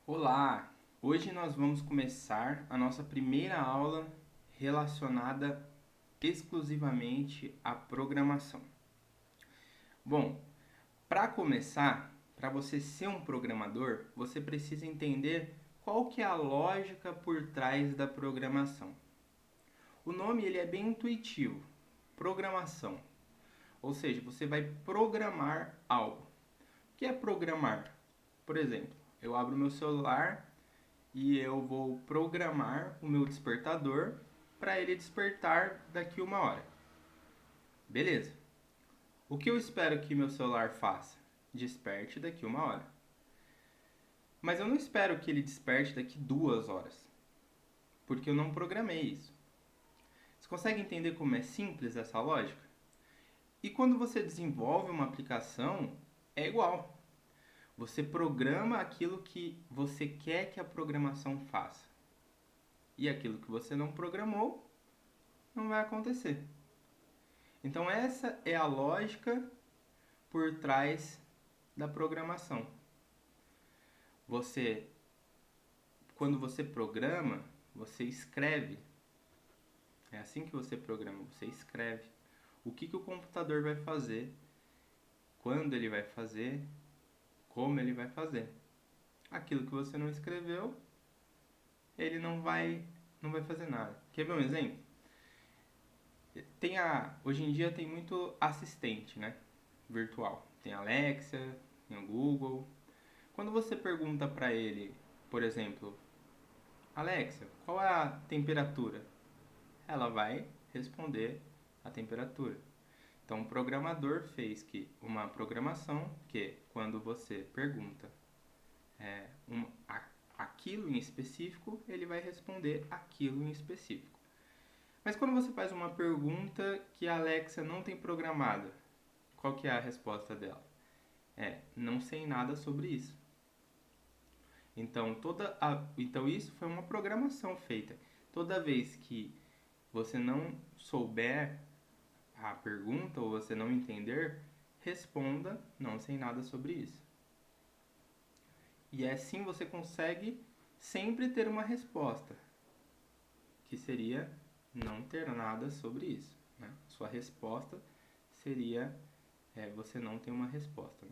Olá! Hoje nós vamos começar a nossa primeira aula relacionada exclusivamente à programação. Bom, para começar, para você ser um programador, você precisa entender qual que é a lógica por trás da programação. O nome ele é bem intuitivo, programação. Ou seja, você vai programar algo. O que é programar? Por exemplo, eu abro meu celular e eu vou programar o meu despertador para ele despertar daqui uma hora. Beleza. O que eu espero que meu celular faça? Desperte daqui uma hora. Mas eu não espero que ele desperte daqui 2 horas, porque eu não programei isso. Você consegue entender como é simples essa lógica? E quando você desenvolve uma aplicação, é igual. Você programa aquilo que você quer que a programação faça. E aquilo que você não programou, não vai acontecer. Então essa é a lógica por trás da programação. Você, quando você programa, você escreve. É assim que você programa, você escreve. O que o computador vai fazer, quando ele vai fazer, como ele vai fazer. Aquilo que você não escreveu, ele não vai fazer nada. Quer ver um exemplo? Hoje em dia tem muito assistente, né? Virtual. Tem a Alexa, tem o Google. Quando você pergunta para ele, por exemplo, Alexa, qual é a temperatura? Ela vai responder a temperatura. Então, o programador fez que uma programação que, quando você pergunta aquilo em específico, ele vai responder aquilo em específico. Mas quando você faz uma pergunta que a Alexa não tem programada, qual que é a resposta dela? Não sei nada sobre isso. Então isso foi uma programação feita. Toda vez que você não souber a pergunta ou você não entender, responda não sei nada sobre isso. E assim você consegue sempre ter uma resposta, que seria não ter nada sobre isso. Né? Sua resposta seria você não tem uma resposta.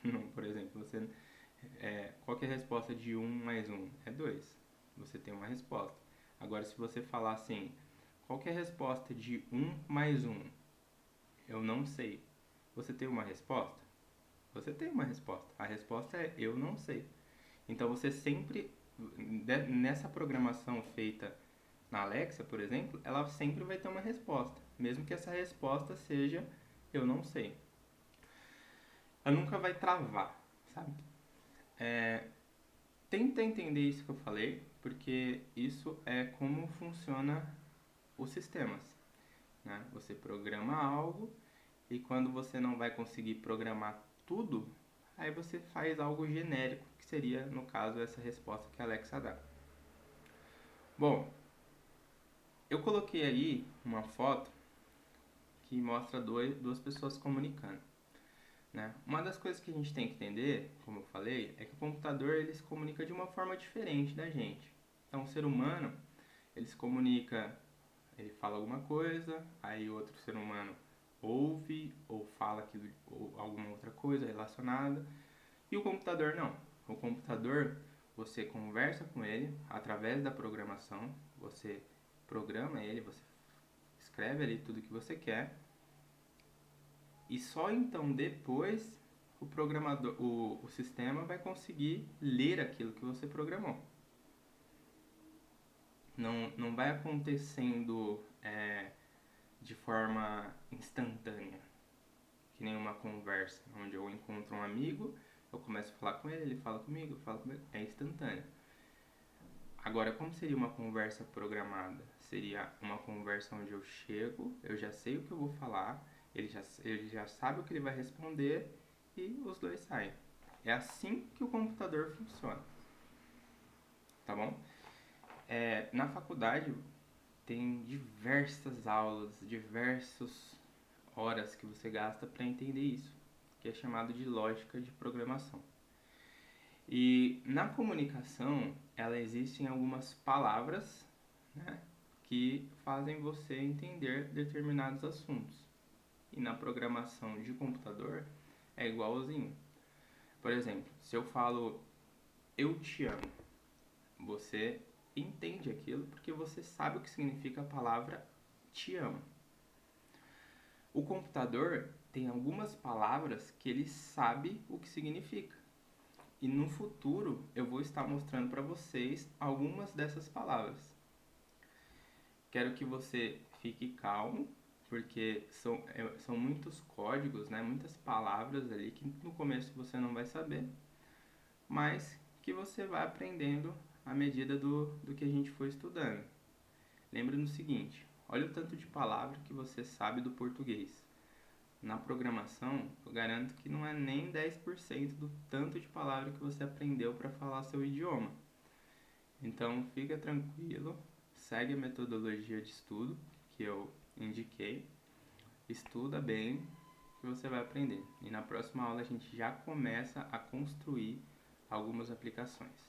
Né? Por exemplo, qual que é a resposta de 1 mais 1? É 2. Você tem uma resposta. Agora, se você falar assim, qual que é a resposta de 1 mais 1? Eu não sei. Você tem uma resposta? Você tem uma resposta. A resposta é eu não sei. Então você sempre, nessa programação feita na Alexa, por exemplo, ela sempre vai ter uma resposta. Mesmo que essa resposta seja eu não sei. Ela nunca vai travar, sabe? Tenta entender isso que eu falei, porque isso é como funciona os sistemas. Né? Você programa algo e quando você não vai conseguir programar tudo, aí você faz algo genérico, que seria, no caso, essa resposta que a Alexa dá. Bom, eu coloquei aí uma foto que mostra duas pessoas se comunicando. Né? Uma das coisas que a gente tem que entender, como eu falei, é que o computador ele se comunica de uma forma diferente da gente. Então, o ser humano, ele se comunica, ele fala alguma coisa, aí outro ser humano ouve ou fala aquilo, ou alguma outra coisa relacionada, e o computador não. O computador, você conversa com ele através da programação, você programa ele, você escreve ali tudo que você quer, e só então depois o programador, o sistema vai conseguir ler aquilo que você programou. Não vai acontecendo de forma instantânea, que nem uma conversa, onde eu encontro um amigo, eu começo a falar com ele, ele fala comigo, eu falo comigo, é instantâneo. Agora, como seria uma conversa programada? Seria uma conversa onde eu chego, eu já sei o que eu vou falar, ele já sabe o que ele vai responder e os dois saem. É assim que o computador funciona, tá bom? Na faculdade tem diversas aulas, diversas horas que você gasta para entender isso, que é chamado de lógica de programação. E na comunicação, ela existem algumas palavras, né, que fazem você entender determinados assuntos. E na programação de computador é igualzinho. Por exemplo, se eu falo eu te amo, você entende aquilo porque você sabe o que significa a palavra te amo. O computador tem algumas palavras que ele sabe o que significa. E no futuro eu vou estar mostrando para vocês algumas dessas palavras. Quero que você fique calmo, porque são muitos códigos, né? Muitas palavras ali que no começo você não vai saber, mas que você vai aprendendo à medida do que a gente for estudando. Lembre no seguinte, olha o tanto de palavra que você sabe do português. Na programação, eu garanto que não é nem 10% do tanto de palavra que você aprendeu para falar seu idioma. Então, fica tranquilo, segue a metodologia de estudo que eu indiquei, estuda bem que você vai aprender. E na próxima aula a gente já começa a construir algumas aplicações.